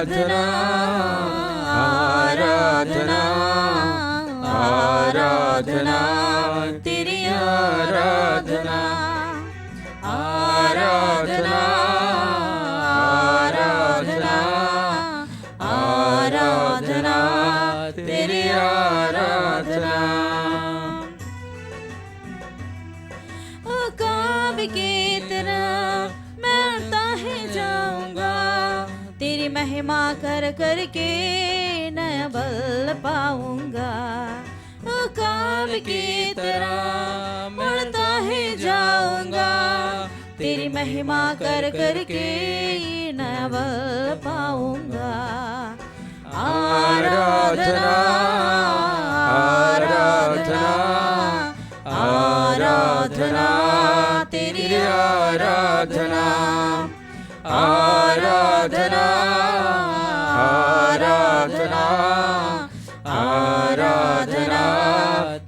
आराधना आराधना आराधना तेरी आराधना आराधना आराधना आराधना तेरी आराधना। ओ काब की तरह मैं ताहे जाऊंगा, तेरी महिमा कर कर के नया बल पाऊंगा। ओ काब की तरह बढ़ता है जाऊंगा, तेरी महिमा कर कर के नया बल पाऊंगा। आराधना आराधना आराधना तेरी आराधना आराधना आराधना आराधना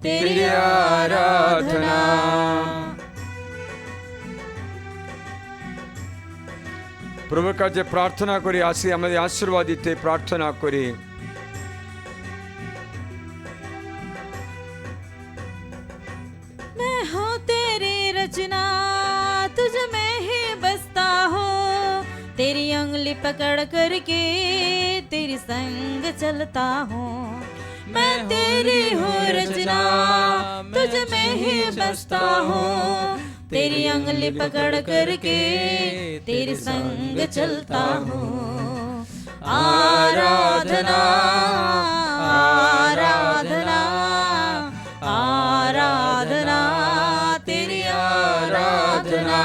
तेरी आराधना। প্রভুর কাছে প্রার্থনা করি, আসি আমাদের আশীর্বাদ দিতে প্রার্থনা করি। मैं हूँ तेरी रचना, तुझ में ही बसता हो, तेरी उंगली पकड़ करके तेरी संग चलता हूँ। मैं तेरी हूँ रचना, तुझ में ही बसता हूँ, तेरी उंगली पकड़ करके तेरी संग चलता हूँ। आराधना आराधना आराधना तेरी आराधना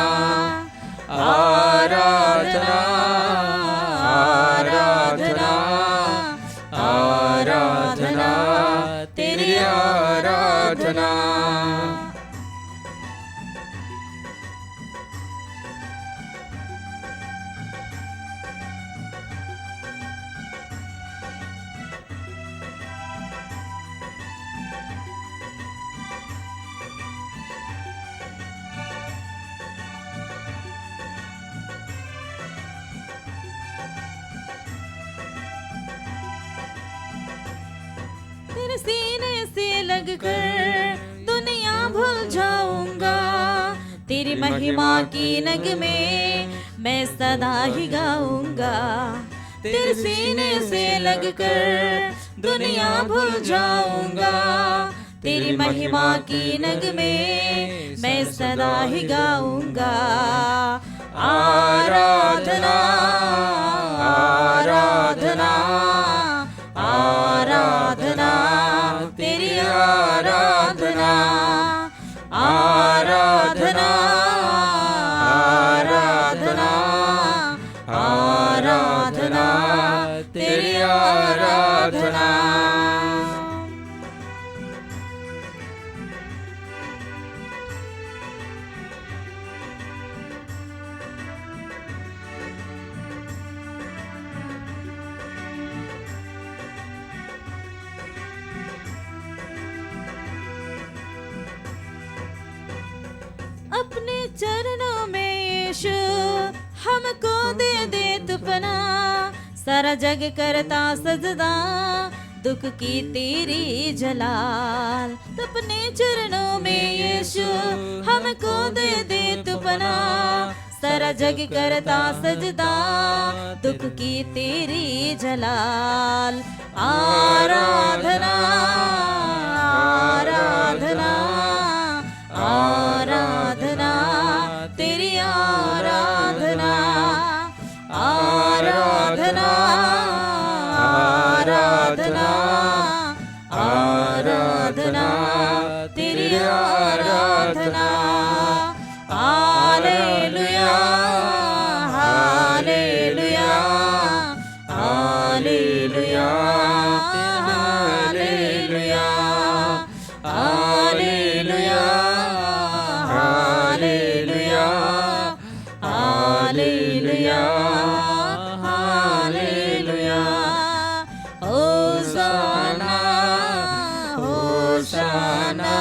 आराधना आराधना आराधना तेरी आराधना। तेरे सीने से लगकर दुनिया भूल जाऊंगा, तेरी महिमा की नग में मैं सदा ही गाऊंगा। तेरे सीने से लगकर दुनिया भूल जाऊंगा, तेरी महिमा की नग में मैं सदा ही गाऊंगा। आराधना आराधना आराधना तेरी आराधना आराधना आराधना आराधना तेरी आराधना। अपने चरणों में यीशु हमको दे दे तू पनाह, सारा जग करता सजदा दुख की तेरी जलाल। अपने चरणों में यीशु हमको दे दे तू पनाह, सारा जग करता सजदा दुख की तेरी जलाल। आराधना आराधना आराधना तेरी आराधना आराधना आराधना आराधना तेरी आराधना। हालेलुया हालेलुया हालेलुया हालेलुया हालेलुया हालेलुया हालेलुया हालेलुया। होशाना होशाना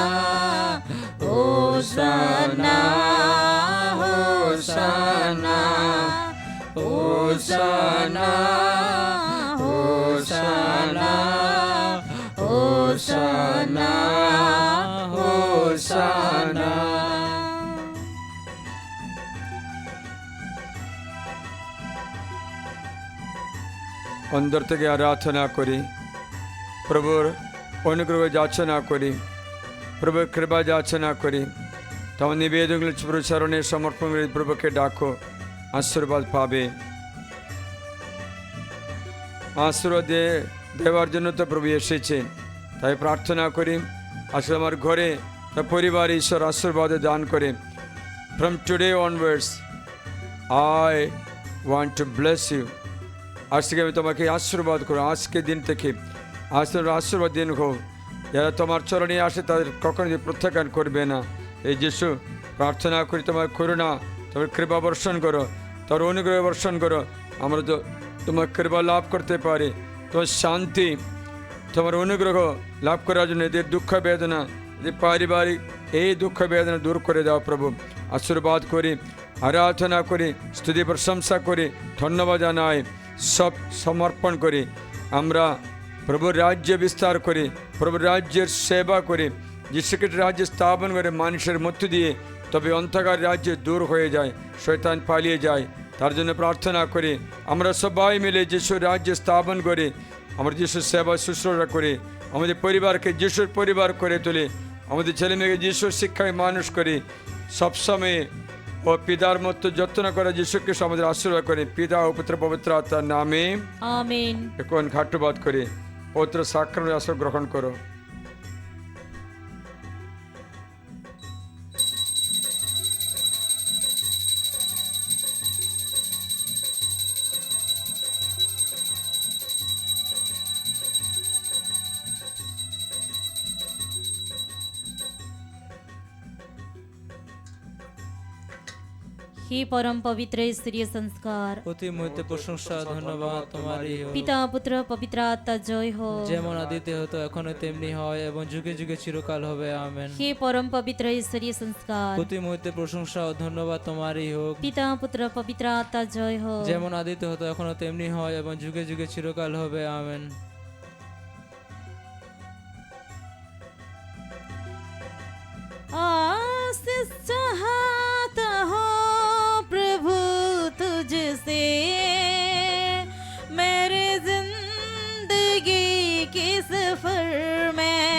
होशाना होशाना होशाना হোসানা হোসানা। অন্তর থেকে আরাধনা করি, প্রভুর অনুগ্রহ যাচনা করি, প্রভুর কৃপা যাচনা করি। তোমার নিবেদনগুলো প্রচারণের সমর্পণ করে প্রভুকে ডাকো, আশীর্বাদ পাবে। আশীর্বাদ দেওয়ার জন্য তো প্রভু এসেছেন, তাই প্রার্থনা করি আসলে আমার ঘরে তার পরিবার ঈশ্বর আশীর্বাদ দান করে। From today onwards I want to bless you. আজ থেকে আমি তোমাকে আশীর্বাদ করো, আজকে দিন থেকে আজ তোমার আশীর্বাদ দিন হোক। যারা তোমার চরণে আসে তাদের কখনো প্রত্যাখ্যান করবে না। এই যিশু প্রার্থনা করি তোমার করুণা, তোমার কৃপা বর্ষণ করো, তোমার অনুগ্রহ বর্ষণ করো। আমরা তো তোমার কৃপা লাভ করতে পারি, তোমার শান্তি, তোমার অনুগ্রহ লাভ করার জন্য এদের দুঃখ বেদনা, এদের পারিবারিক এই দুঃখ বেদনা দূর করে দাও প্রভু। আশীর্বাদ করি, আরাধনা করি, স্তুতি প্রশংসা করি, ধন্যবাদ জানাই, সব সমর্পণ করি। আমরা প্রভুর রাজ্য বিস্তার করি, প্রভুর রাজ্যের সেবা করি, যিশুখ্রিস্টের রাজ্য স্থাপন করে মানুষের মধ্য দিয়ে, তবে অন্ধকার রাজ্য দূর হয়ে যায়, শয়তান পালিয়ে যায়। তার জন্য প্রার্থনা করি আমরা সবাই মিলে যিশুর রাজ্য স্থাপন করি, আমরা যিশুর সেবা শুশ্রূষা করি, আমাদের পরিবারকে যিশুর পরিবার করে তুলি, আমাদের ছেলে মেয়েকে যিশুর শিক্ষায় মানুষ করি। সবসময় ও পিতার মতো যত্ন করে যিশুকে আমাদের আশীর্বাদ করে। পিতা ও পুত্র পবিত্র আত্মার নামে আমিন। এখন ঘাট্যবাদ করে পবিত্র সাক্রামেন্ট আশীর্বাদ গ্রহণ করো। हे परम पवित्र स्तरीय संस्कार, অতি মধ্যে প্রশংসা ধন্যবাদ তোমারই হোক। পিতা পুত্র পবিত্র আত্মা জয় হো। যেমন আদিতে হতো এখনো তেমনি হয় এবং যুগে যুগে চিরকাল হবে, আমেন। हे परम पवित्र स्तरीय संस्कार, অতি মধ্যে প্রশংসা ও ধন্যবাদ তোমারই হোক। পিতা পুত্র পবিত্র আত্মা জয় হো। যেমন আদিতে হতো এখনো তেমনি হয় এবং যুগে যুগে চিরকাল হবে, আমেন। आशीष चाहता हो प्रभु तुझसे, मेरे जिंदगी के सफर में